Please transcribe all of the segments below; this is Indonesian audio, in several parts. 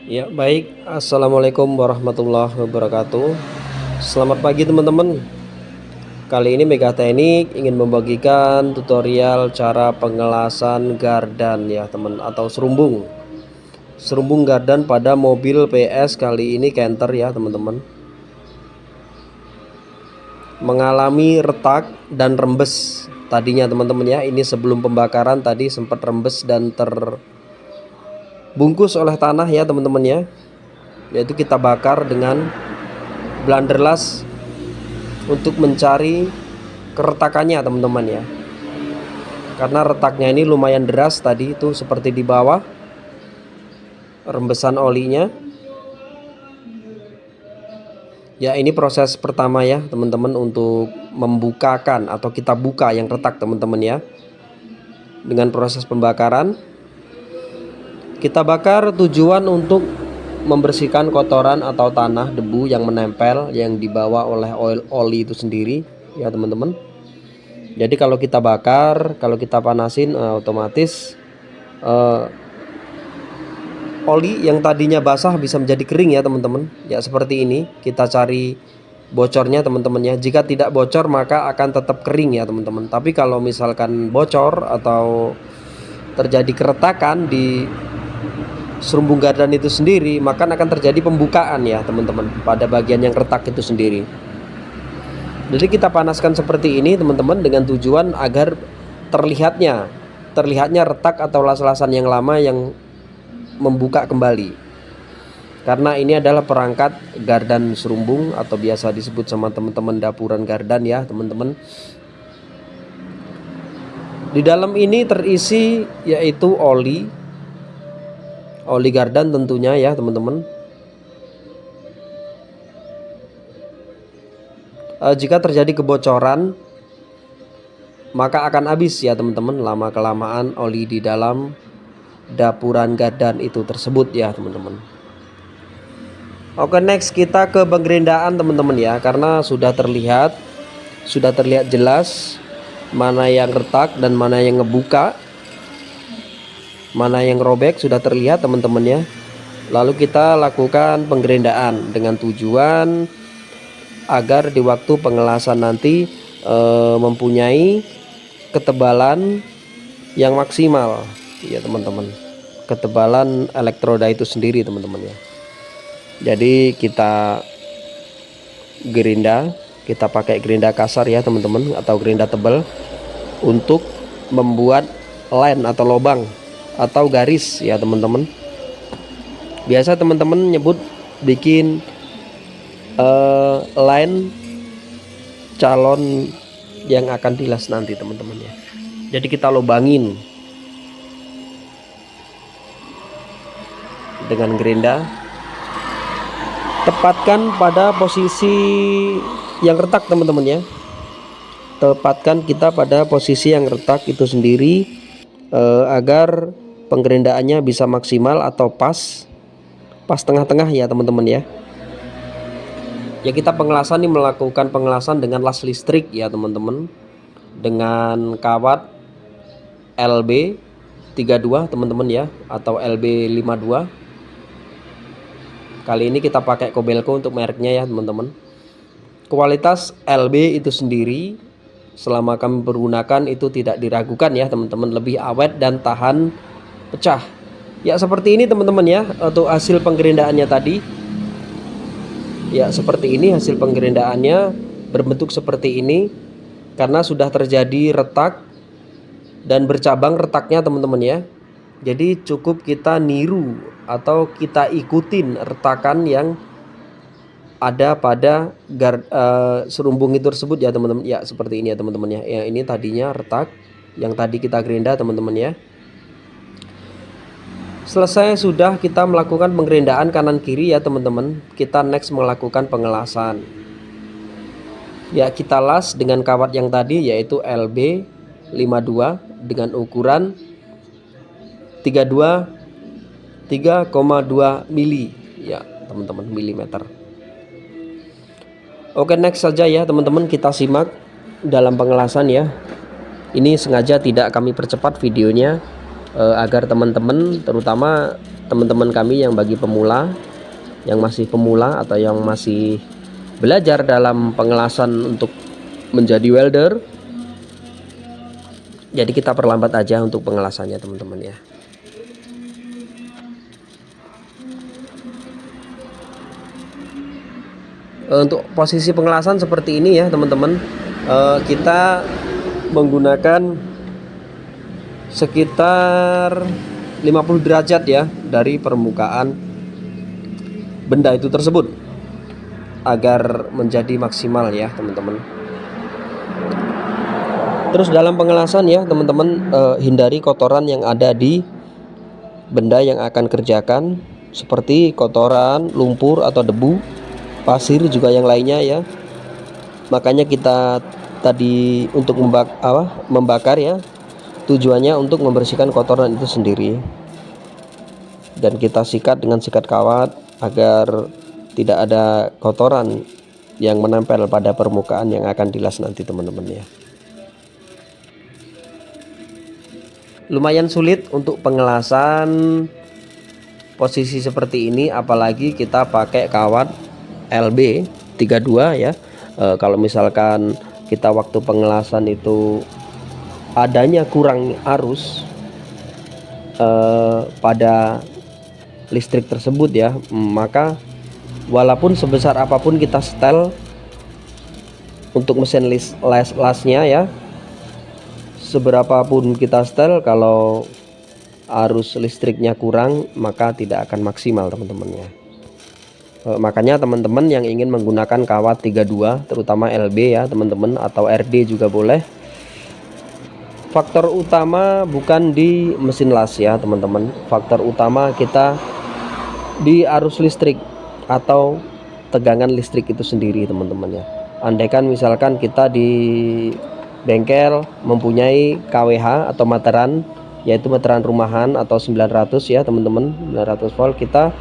Ya, baik. Assalamualaikum warahmatullahi wabarakatuh. Selamat pagi teman-teman. Kali ini Mega Teknik ingin membagikan tutorial cara pengelasan gardan ya teman, atau serumbung. Serumbung gardan pada mobil PS kali ini Canter ya teman-teman. Mengalami retak dan rembes tadinya teman-teman ya. Ini sebelum pembakaran tadi sempat rembes dan terbungkus oleh tanah ya teman-teman ya. Yaitu kita bakar dengan blenderlas untuk mencari keretakannya teman-teman ya, karena retaknya ini lumayan deras tadi itu, seperti di bawah rembesan olinya ya. Ini proses pertama ya teman-teman untuk membukakan atau kita buka yang retak teman-teman ya. Dengan proses pembakaran kita bakar tujuan untuk membersihkan kotoran atau tanah, debu yang menempel yang dibawa oleh oli itu sendiri ya teman-teman. Jadi kalau kita bakar, kalau kita panasin otomatis oli yang tadinya basah bisa menjadi kering ya teman-teman. Ya seperti ini, kita cari bocornya teman-teman ya. Jika tidak bocor maka akan tetap kering ya teman-teman. Tapi kalau misalkan bocor atau terjadi keretakan di serumbung gardan itu sendiri, maka akan terjadi pembukaan ya teman-teman pada bagian yang retak itu sendiri. Jadi kita panaskan seperti ini teman-teman dengan tujuan agar terlihatnya retak atau las-lasan yang lama yang membuka kembali. Karena ini adalah perangkat gardan serumbung atau biasa disebut sama teman-teman dapuran gardan ya teman-teman. Di dalam ini terisi yaitu oli gardan tentunya ya teman-teman. Jika terjadi kebocoran maka akan habis ya teman-teman, lama kelamaan oli di dalam dapuran gardan itu tersebut ya teman-teman. Oke, next kita ke penggerindaan teman-teman ya, karena sudah terlihat jelas mana yang retak dan mana yang ngebuka, mana yang robek sudah terlihat teman-teman ya. Lalu kita lakukan penggerindaan dengan tujuan agar di waktu pengelasan nanti mempunyai ketebalan yang maksimal ya teman-teman, ketebalan elektroda itu sendiri teman-teman ya. Jadi kita gerinda, kita pakai gerinda kasar ya teman-teman atau gerinda tebal untuk membuat line atau lubang atau garis ya teman-teman. Biasa teman-teman nyebut bikin line calon yang akan dilas nanti teman-teman ya. Jadi kita lubangin dengan gerinda, tepatkan pada posisi yang retak teman-teman ya. Tepatkan kita pada posisi yang retak itu sendiri agar penggerindaannya bisa maksimal atau pas tengah-tengah ya teman-teman ya. Ya kita pengelasan ini melakukan pengelasan dengan las listrik ya teman-teman, dengan kawat LB 32 teman-teman ya, atau LB 52. Kali ini kita pakai Kobelco untuk mereknya ya teman-teman. Kualitas LB itu sendiri selama kami pergunakan itu tidak diragukan ya teman-teman, lebih awet dan tahan pecah. Ya seperti ini teman-teman ya untuk hasil penggerindaannya tadi. Ya seperti ini hasil penggerindaannya, berbentuk seperti ini karena sudah terjadi retak dan bercabang retaknya teman-teman ya. Jadi cukup kita niru atau kita ikutin retakan yang ada pada serumbung itu tersebut ya teman-teman. Ya seperti ini ya teman-teman ya. Ya ini tadinya retak yang tadi kita gerinda teman-teman ya. Selesai sudah kita melakukan penggerindaan kanan kiri ya teman-teman. Kita next melakukan pengelasan. Ya kita las dengan kawat yang tadi yaitu LB 52 dengan ukuran 3,2 mili ya teman-teman, milimeter. Oke, next saja ya teman-teman, kita simak dalam pengelasan ya. Ini sengaja tidak kami percepat videonya agar teman-teman, terutama teman-teman kami yang bagi pemula, yang masih pemula atau yang masih belajar dalam pengelasan untuk menjadi welder, jadi kita perlambat aja untuk pengelasannya teman-teman ya. Untuk posisi pengelasan seperti ini ya teman-teman, kita menggunakan sekitar 50 derajat ya dari permukaan benda itu tersebut agar menjadi maksimal ya teman-teman. Terus dalam pengelasan ya teman-teman, hindari kotoran yang ada di benda yang akan kerjakan, seperti kotoran, lumpur atau debu, pasir juga yang lainnya ya. Makanya kita tadi untuk membakar ya, tujuannya untuk membersihkan kotoran itu sendiri. Dan kita sikat dengan sikat kawat agar tidak ada kotoran yang menempel pada permukaan yang akan dilas nanti teman-teman ya. Lumayan sulit untuk pengelasan posisi seperti ini, apalagi kita pakai kawat LB 32 ya. Kalau misalkan kita waktu pengelasan itu adanya kurang arus pada listrik tersebut ya, maka walaupun sebesar apapun kita setel untuk mesin lasnya ya, seberapapun kita setel, kalau arus listriknya kurang maka tidak akan maksimal teman-teman ya. Makanya teman-teman yang ingin menggunakan kawat 32 terutama LB ya teman-teman, atau RD juga boleh, faktor utama bukan di mesin las ya teman-teman, faktor utama kita di arus listrik atau tegangan listrik itu sendiri teman-teman ya. Andaikan misalkan kita di bengkel mempunyai KWH atau meteran, yaitu meteran rumahan atau 900 ya teman-teman, 900 volt, kita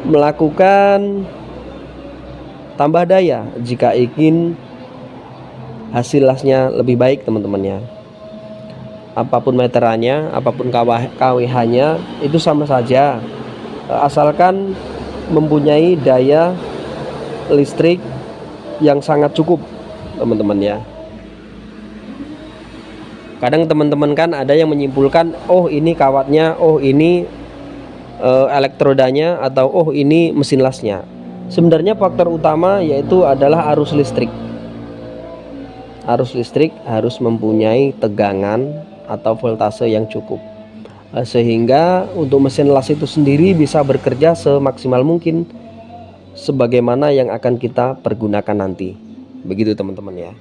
melakukan tambah daya jika ingin hasil lasnya lebih baik teman-teman ya. Apapun meterannya, apapun KWH-nya itu sama saja, asalkan mempunyai daya listrik yang sangat cukup teman-teman ya. Kadang teman-teman kan ada yang menyimpulkan, oh ini kawatnya, oh ini elektrodanya, atau oh ini mesin lasnya. Sebenarnya faktor utama yaitu adalah arus listrik. Arus listrik harus mempunyai tegangan atau voltase yang cukup, sehingga untuk mesin las itu sendiri bisa bekerja semaksimal mungkin sebagaimana yang akan kita pergunakan nanti. Begitu teman-teman ya.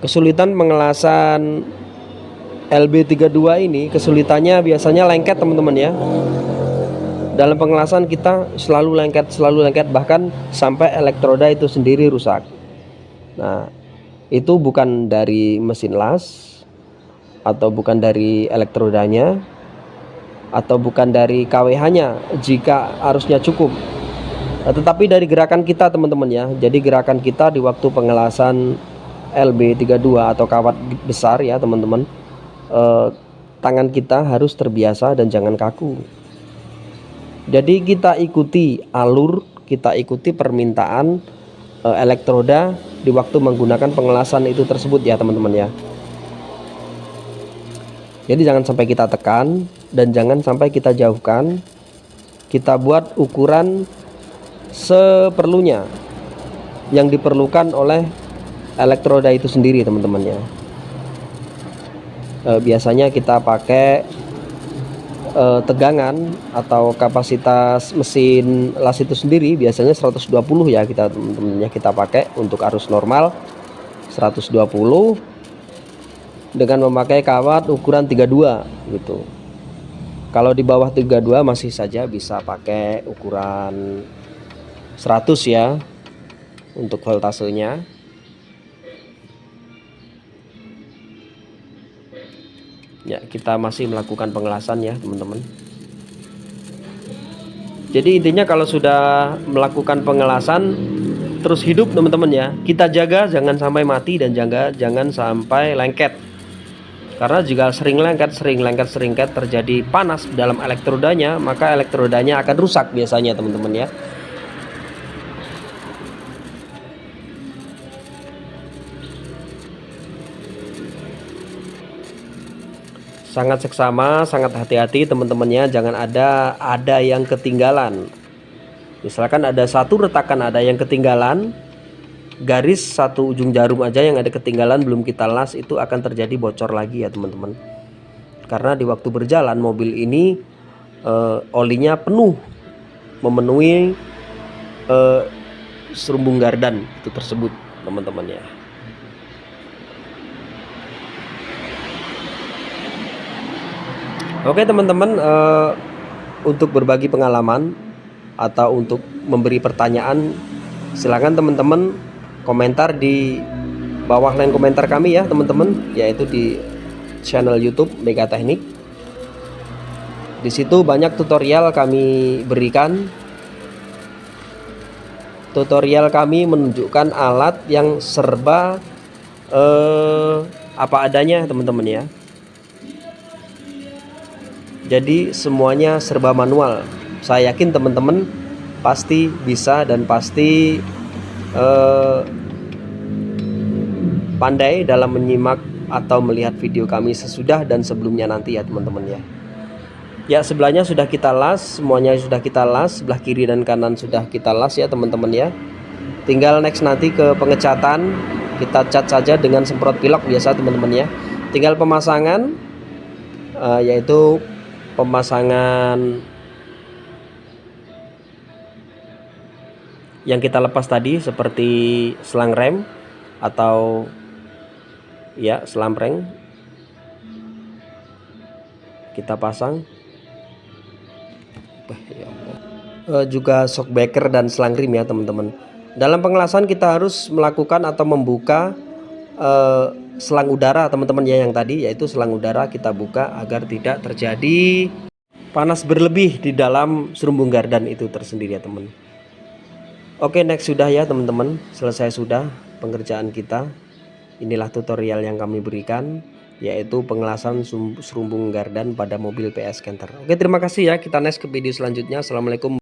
Kesulitan pengelasan LB32 ini, kesulitannya biasanya lengket teman-teman ya. Dalam pengelasan kita selalu lengket, bahkan sampai elektroda itu sendiri rusak. Nah, itu bukan dari mesin las, atau bukan dari elektrodanya, atau bukan dari KWH-nya jika arusnya cukup, tetapi dari gerakan kita teman-teman ya. Jadi gerakan kita di waktu pengelasan LB32 atau kawat besar ya teman-teman, tangan kita harus terbiasa dan jangan kaku. Jadi kita ikuti alur, kita ikuti permintaan elektroda di waktu menggunakan pengelasan itu tersebut ya teman-teman ya. Jadi jangan sampai kita tekan dan jangan sampai kita jauhkan. Kita buat ukuran seperlunya yang diperlukan oleh elektroda itu sendiri teman-teman ya. Biasanya kita pakai tegangan atau kapasitas mesin las itu sendiri biasanya 120 ya kita teman-teman ya, kita pakai untuk arus normal 120 dengan memakai kawat ukuran 32 gitu. Kalau di bawah 32 masih saja bisa pakai ukuran 100 ya untuk voltasenya. Ya, kita masih melakukan pengelasan ya teman-teman. Jadi intinya kalau sudah melakukan pengelasan, terus hidup teman-teman ya. Kita jaga jangan sampai mati dan jangan sampai lengket. Karena jika sering lengket terjadi panas dalam elektrodanya, maka elektrodanya akan rusak biasanya teman-teman ya. Sangat seksama, sangat hati-hati teman-temannya, jangan ada yang ketinggalan. Misalkan ada satu retakan ada yang ketinggalan, garis satu ujung jarum aja yang ada ketinggalan belum kita las, itu akan terjadi bocor lagi ya teman-teman. Karena di waktu berjalan mobil ini olinya penuh, memenuhi serumbung gardan itu tersebut teman-teman ya. Oke teman-teman, untuk berbagi pengalaman atau untuk memberi pertanyaan, silakan teman-teman komentar di bawah line komentar kami ya teman-teman, yaitu di channel YouTube Mega Teknik. Di situ banyak tutorial kami berikan. Tutorial kami menunjukkan alat yang serba apa adanya teman-teman ya. Jadi semuanya serba manual. Saya yakin teman-teman pasti bisa dan pasti pandai dalam menyimak atau melihat video kami sesudah dan sebelumnya nanti ya teman-teman ya. Ya, sebelahnya sudah kita las, semuanya sudah kita las, sebelah kiri dan kanan sudah kita las ya teman-teman ya. Tinggal next nanti ke pengecatan, kita cat saja dengan semprot pilok biasa teman-teman ya. Tinggal pemasangan, yaitu pemasangan yang kita lepas tadi seperti selang rem atau ya selang rem kita pasang. Juga shockbreaker dan selang rim ya teman-teman. Dalam pengelasan kita harus melakukan atau membuka selang udara teman-teman ya, yang tadi yaitu selang udara kita buka agar tidak terjadi panas berlebih di dalam serumbung gardan itu tersendiri ya teman. Oke, next sudah ya teman-teman, selesai sudah pengerjaan kita. Inilah tutorial yang kami berikan, yaitu pengelasan serumbung gardan pada mobil PS Canter. Oke, terima kasih ya, kita next ke video selanjutnya. Assalamualaikum.